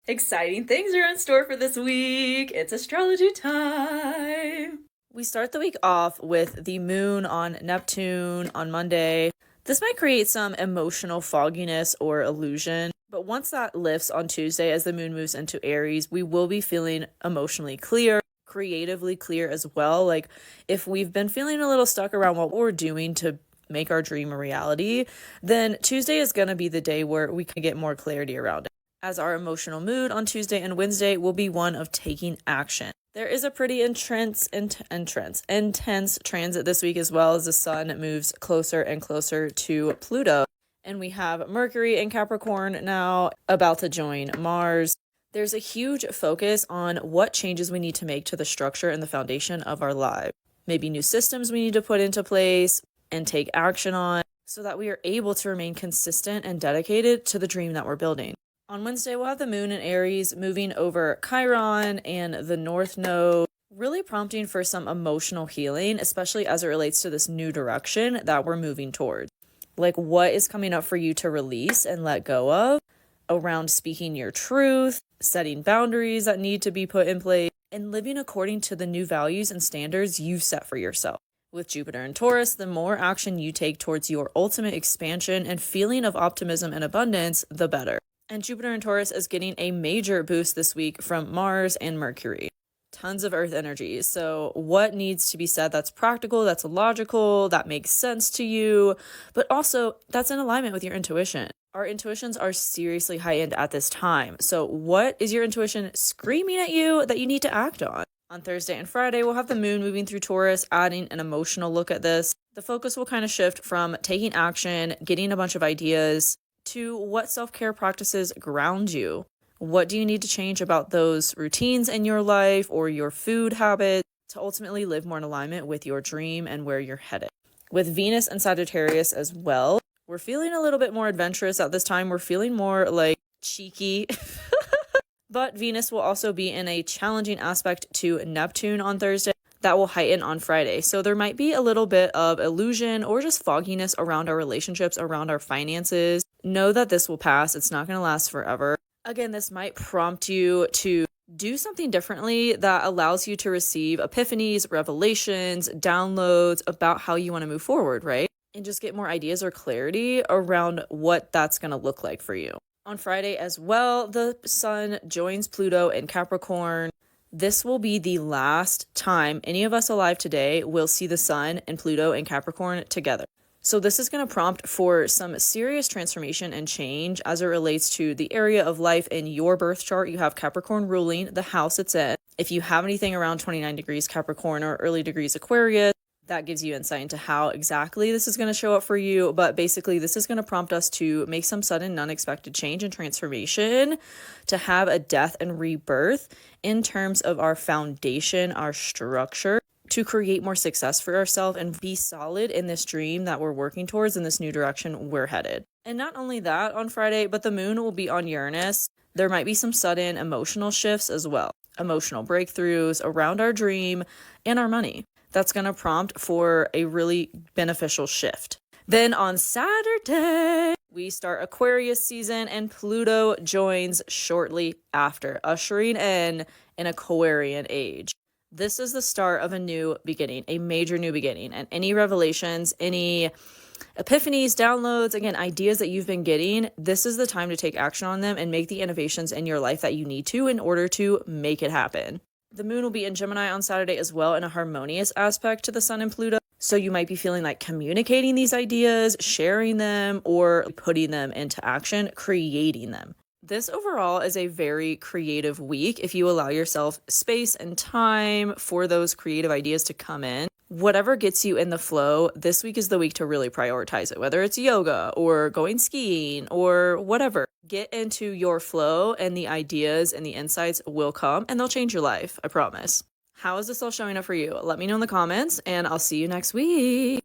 Exciting things are in store for this week. It's astrology time. We start the week off with the moon on Neptune on Monday. This might create some emotional fogginess or illusion, but once that lifts on Tuesday as the moon moves into Aries, we will be feeling emotionally clear, creatively clear as well. Like if we've been feeling a little stuck around what we're doing to make our dream a reality, then Tuesday is going to be the day where we can get more clarity around it, as our emotional mood on Tuesday and Wednesday will be one of taking action. There is a pretty intense transit this week as well, as the sun moves closer and closer to Pluto. And we have Mercury in Capricorn now about to join Mars. There's a huge focus on what changes we need to make to the structure and the foundation of our lives. Maybe new systems we need to put into place and take action on so that we are able to remain consistent and dedicated to the dream that we're building. On Wednesday, we'll have the moon in Aries moving over Chiron and the North Node, really prompting for some emotional healing, especially as it relates to this new direction that we're moving towards. Like what is coming up for you to release and let go of around speaking your truth, setting boundaries that need to be put in place, and living according to the new values and standards you've set for yourself. With Jupiter in Taurus, the more action you take towards your ultimate expansion and feeling of optimism and abundance, the better. And Jupiter in Taurus is getting a major boost this week from Mars and Mercury. Tons of Earth energy. So what needs to be said that's practical, that's logical, that makes sense to you, but also that's in alignment with your intuition. Our intuitions are seriously heightened at this time. So what is your intuition screaming at you that you need to act on? On Thursday and Friday, we'll have the moon moving through Taurus, adding an emotional look at this. The focus will kind of shift from taking action, getting a bunch of ideas, to what self-care practices ground you. What do you need to change about those routines in your life or your food habits to ultimately live more in alignment with your dream and where you're headed? With Venus and Sagittarius as well, we're feeling a little bit more adventurous at this time. We're feeling more like cheeky. But Venus will also be in a challenging aspect to Neptune on Thursday that will heighten on Friday. So there might be a little bit of illusion or just fogginess around our relationships, around our finances. Know that this will pass. It's not going to last forever. Again, this might prompt you to do something differently that allows you to receive epiphanies, revelations, downloads about how you want to move forward, right? And just get more ideas or clarity around what that's going to look like for you. On Friday as well, the sun joins Pluto in Capricorn. This will be the last time any of us alive today will see the sun and Pluto and Capricorn together. So this is going to prompt for some serious transformation and change as it relates to the area of life in your birth chart. You have Capricorn ruling the house it's in. If you have anything around 29 degrees Capricorn or early degrees Aquarius, that gives you insight into how exactly this is going to show up for you. But basically, this is going to prompt us to make some sudden, unexpected change and transformation, to have a death and rebirth in terms of our foundation, our structure, to create more success for ourselves and be solid in this dream that we're working towards, in this new direction we're headed. And not only that on Friday, but the moon will be on Uranus. There might be some sudden emotional shifts as well, emotional breakthroughs around our dream and our money. That's going to prompt for a really beneficial shift. Then on Saturday, we start Aquarius season and Pluto joins shortly after, ushering in an Aquarian age. This is the start of a new beginning, a major new beginning. And any revelations, any epiphanies, downloads, again, ideas that you've been getting, this is the time to take action on them and make the innovations in your life that you need to in order to make it happen. The moon will be in Gemini on Saturday as well, in a harmonious aspect to the sun and Pluto. So you might be feeling like communicating these ideas, sharing them, or putting them into action, creating them. This overall is a very creative week if you allow yourself space and time for those creative ideas to come in. Whatever gets you in the flow, this week is the week to really prioritize it, whether it's yoga or going skiing or whatever. Get into your flow and the ideas and the insights will come and they'll change your life, I promise. How is this all showing up for you? Let me know in the comments and I'll see you next week.